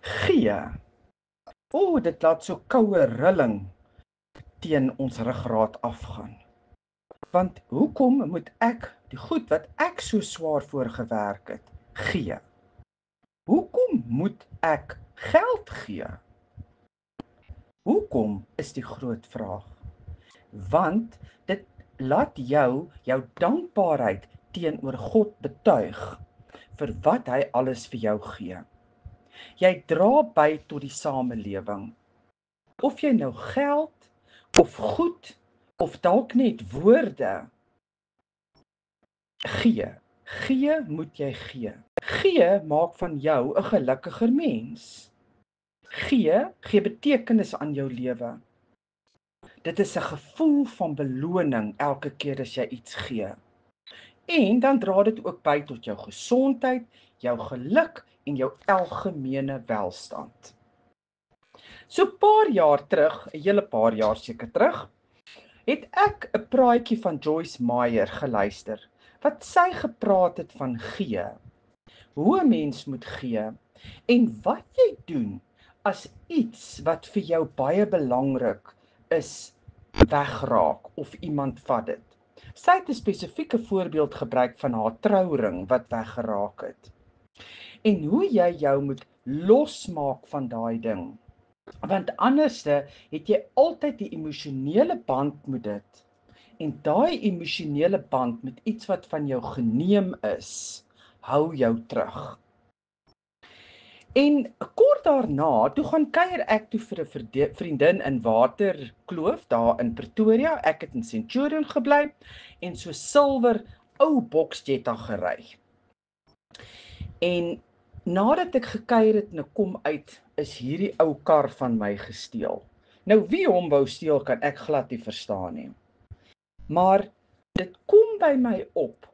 Gee. O, dit laat so koue rilling teen ons ruggraat afgaan. Want hoekom moet ek die goed wat ek so swaar voor gewerk het, gee? Hoekom moet ek geld gee? Hoekom is die groot vraag? Want dit laat jou dankbaarheid teenoor God betuig vir wat hy alles vir jou gee. Jy dra by tot die samelewing. Of jy nou geld, of goed, of dalk net woorde. Gee. Gee moet jy gee. Gee maak van jou 'n gelukkiger mens. Gee betekenis aan jou lewe. Dit is 'n gevoel van beloning elke keer as jy iets gee. En dan dra dit ook by tot jou gesondheid, jou geluk en jou algemene welstand. So 'n paar jaar terug, 'n hele paar jaar seker terug, het ek 'n praatjie van Joyce Meyer geluister, wat sy gepraat het van gee, hoe 'n mens moet gee, en wat jy doen as iets wat vir jou baie belangrik is, wegraak of iemand vat dit. Sy het 'n spesifieke voorbeeld gebruik van haar trouring wat weggeraak het. En hoe jy jou moet losmaak van daai ding. Want anderste het jy altyd die emosionele band met dit. En daai emosionele band met iets wat van jou geneem is, hou jou terug. En kort daarna, toe gaan kuier ek toe vir 'n vriendin in Waterkloof, daar in Pretoria. Ek het in Centurion gebly en so silwer ou boksjetta gery. En nadat ek gekuier het en ek kom uit, is hierdie ou kar van my gesteel. Nou wie hom wou steel, kan ek glad nie verstaan nie. Maar dit kom by my op,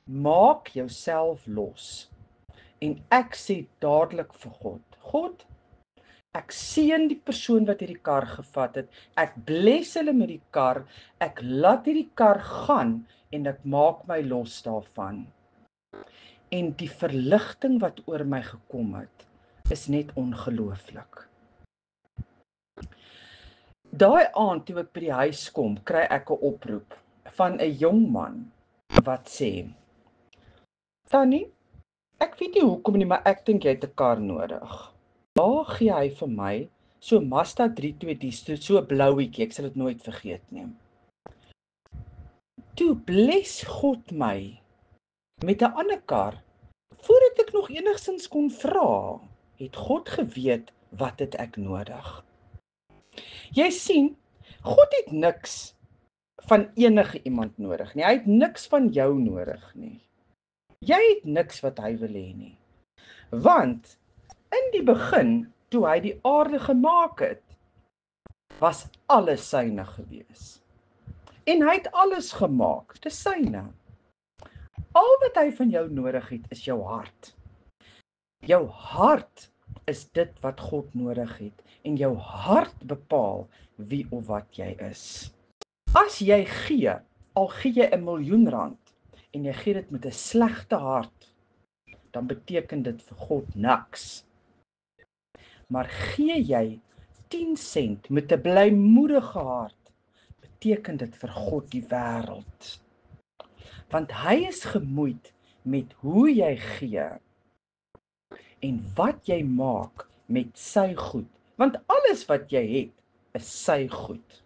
maak jouself los. En ek sê dadelik vir God, God, ek seën die persoon wat hierdie kar gevat het, ek bless hulle met die kar, ek laat hierdie kar gaan en ek maak my los daarvan. En die verligting wat oor my gekom het, is net ongelooflik. Daai aand toe ek by die huis kom, kry ek 'n oproep van 'n jong man wat sê, Tannie, ek weet nie hoekom nie, maar ek dink jy het 'n kar nodig. Daar gee hy vir my so Mazda 320, so blouetjie, ek sal dit nooit vergeet nie. Toe bless God my met 'n ander kar. Voordat ek nog enigstens kon vra, het God geweet wat het ek nodig. Jy sien, God het niks van enige iemand nodig nie. Hy het niks van jou nodig nie. Jy het niks wat hy wil hê nie. Want in die begin, toe hy die aarde gemaak het, was alles syne gewees. En hy het alles gemaak, dis syne. Al wat hy van jou nodig het, is jou hart. Jou hart is dit wat God nodig het, en jou hart bepaal wie of wat jy is. As jy gee, al gee jy R1 miljoen, en jy gee dit met 'n slegte hart, dan beteken dit vir God niks. Maar gee jy 10 sent met 'n blymoedige hart, beteken dit vir God die wêreld. Want hy is gemoeid met hoe jy gee en wat jy maak met sy goed. Want alles wat jy het, is sy goed.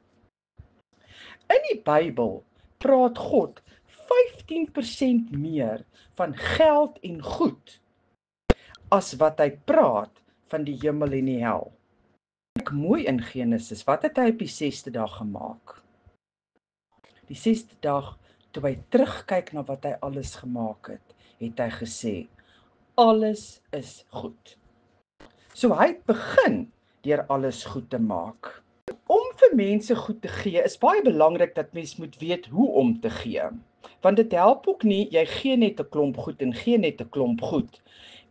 In die Bybel praat God 15% meer van geld en goed as wat hy praat van die hemel en die hel. Kyk mooi in Genesis, wat het hy op die 6de dag gemaak? Die 6de dag, toe hy terugkyk na wat hy alles gemaak het, het hy gesê, alles is goed. So hy het begin deur alles goed te maak. Om vir mense goed te gee, is baie belangrik dat mens moet weet hoe om te gee. Want dit help ook nie, jy gee net 'n klomp goed en gee net 'n klomp goed.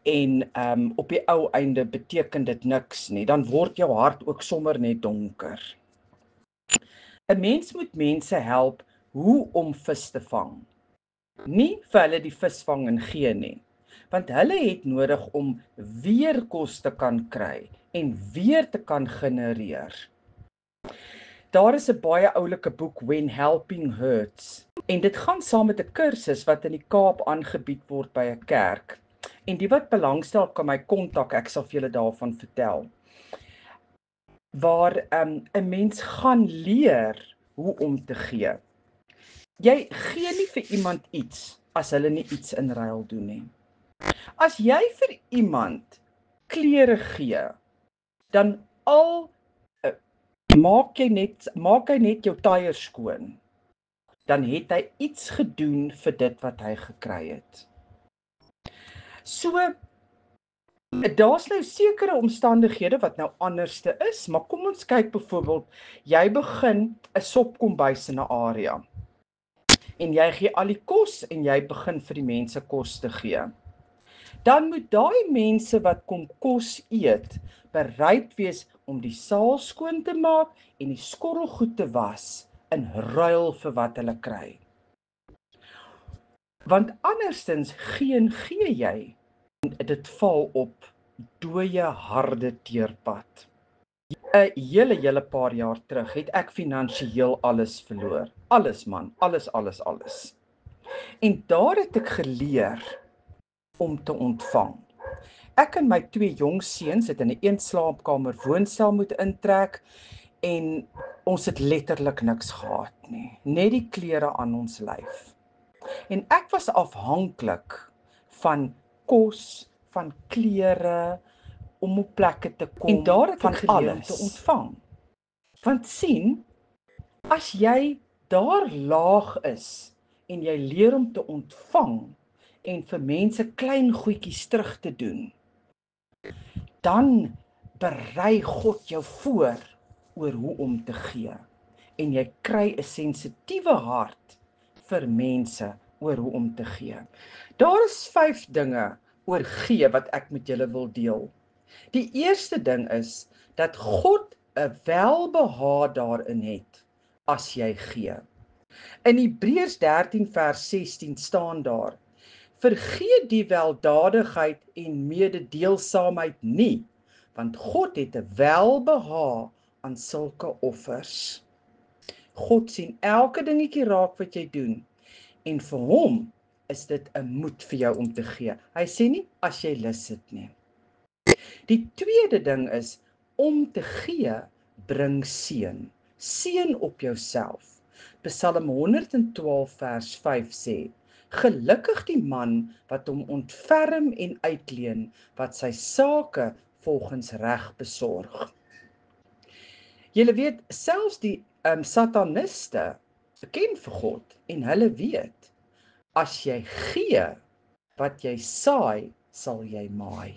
En op die ou einde beteken dit niks nie, dan word jou hart ook sommer net donker. 'n Mens moet mense help hoe om vis te vang. Nie vir hulle die vis vang en gee nie, want hulle het nodig om weer kos te kan kry en weer te kan genereer. Daar is 'n baie oulike boek, When Helping Hurts, en dit gaan saam met 'n kursus wat in die Kaap aangebied word by 'n kerk. En die wat belangstel kan my kontak, ek sal vir julle daarvan vertel. Waar 'n mens gaan leer hoe om te gee. Jy gee nie vir iemand iets as hulle nie iets in ruil doen nie. As jy vir iemand klere gee, dan maak hy net jou tyres skoon, dan het hy iets gedoen vir dit wat hy gekry het. So, daar's nou sekere omstandighede wat nou anderste is, maar kom ons kyk byvoorbeeld, jy begin 'n sopkombuis in 'n area, en jy gee al die kos, en jy begin vir die mense kos te gee. Dan moet daai mense wat kom kos eet, bereid wees om die saal skoon te maak en die skorrelgoed te was in ruil vir wat hulle kry. Want andersins gee jy, en dit val op dooie harde teerpad. 'n hele paar jaar terug het ek finansiëel alles verloor. Alles man, alles. En daar het ek geleer om te ontvang. Ek en my 2 jong seuns het in 'n eenslaapkamer woonstel moet intrek en ons het letterlik niks gehad nie, net die klere aan ons lyf. En ek was afhanklik van kos, van klere, om op plekke te kom, en daar het ek geleer om te ontvang. Want sien, as jy daar laag is en jy leer om te ontvang en vir mense klein goedjies terug te doen, dan berei God jou voor oor hoe om te gee. En jy kry 'n sensitiewe hart vir mense oor hoe om te gee. Daar is 5 dinge oor gee wat ek met julle wil deel. Die eerste ding is dat God 'n welbehae daarin het as jy gee. In Hebreërs 13 vers 16 staan daar: Vergeet die weldadigheid en mededeelsaamheid nie, want God het 'n welbehae aan sulke offers. God sien elke dingetjie raak wat jy doen, en vir hom is dit 'n moed vir jou om te gee. Hy sê nie as jy lus het nie. Die tweede ding is, om te gee bring seën. Seën op jouself. Psalm 112 vers 5 sê: Gelukkig die man wat hom ontferm en uitleen, wat sy sake volgens reg besorg. Julle weet, selfs die sataniste ken vir God, en hulle weet, as jy gee, wat jy saai, sal jy maai.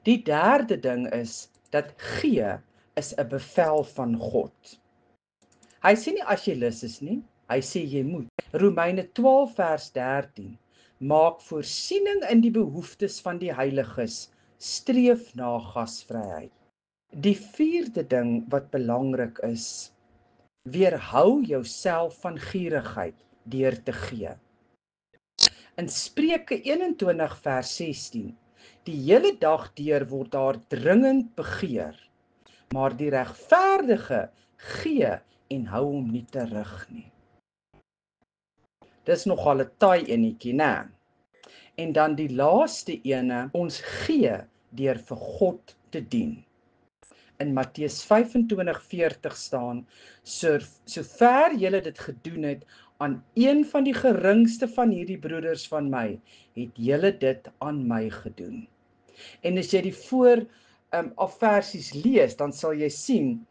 Die derde ding is, dat gee is 'n bevel van God. Hy sê nie as jy lus is nie, hy sê jy moet. Romeine 12 vers 13, maak voorsiening in die behoeftes van die heiliges, streef na gasvryheid. Die vierde ding wat belangrik is, weerhou jouself van gierigheid deur te gee. In Spreuke 21 vers 16, die hele dag deur word daar dringend begeer, maar die regverdige gee en hou hom nie terug nie. Dis nogal 'n taai enetjie, né? En dan die laaste ene, ons gee deur vir God te dien. In Matteus 25:40 staan, sover julle dit gedoen het aan een van die geringste van hierdie broeders van my, het julle dit aan my gedoen. En as jy die afversies lees, dan sal jy sien,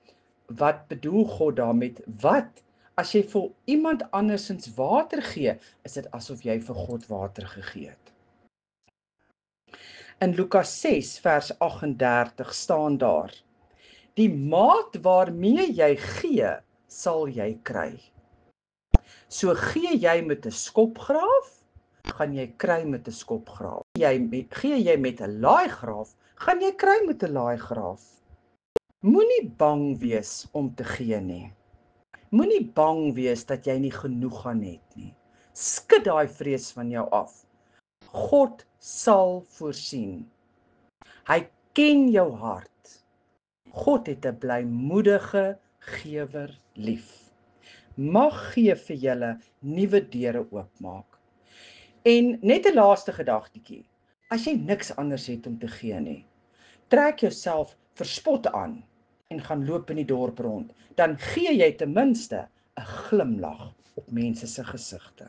wat bedoel God daarmee? Wat, as jy vir iemand andersins water gee, is dit asof jy vir God water gegee het. In Lukas 6 vers 38 staan daar: Die maat waarmee jy gee, sal jy kry. So gee jy met 'n skopgraaf, gaan jy kry met 'n skopgraaf. Gee jy met 'n laaigraaf, gaan jy kry met 'n laaigraaf. Moenie bang wees om te gee nie. Moenie bang wees dat jy nie genoeg gaan het nie. Skud daai vrees van jou af. God sal voorsien. Hy ken jou hart. God het 'n blymoedige gewer lief. Mag gee vir julle nuwe deure oopmaak. En net 'n laaste gedagtetjie. As jy niks anders het om te gee nie, trek jouself verspot aan en gaan loop in die dorp rond, dan gee jy ten minste 'n glimlag op mense se gesigte.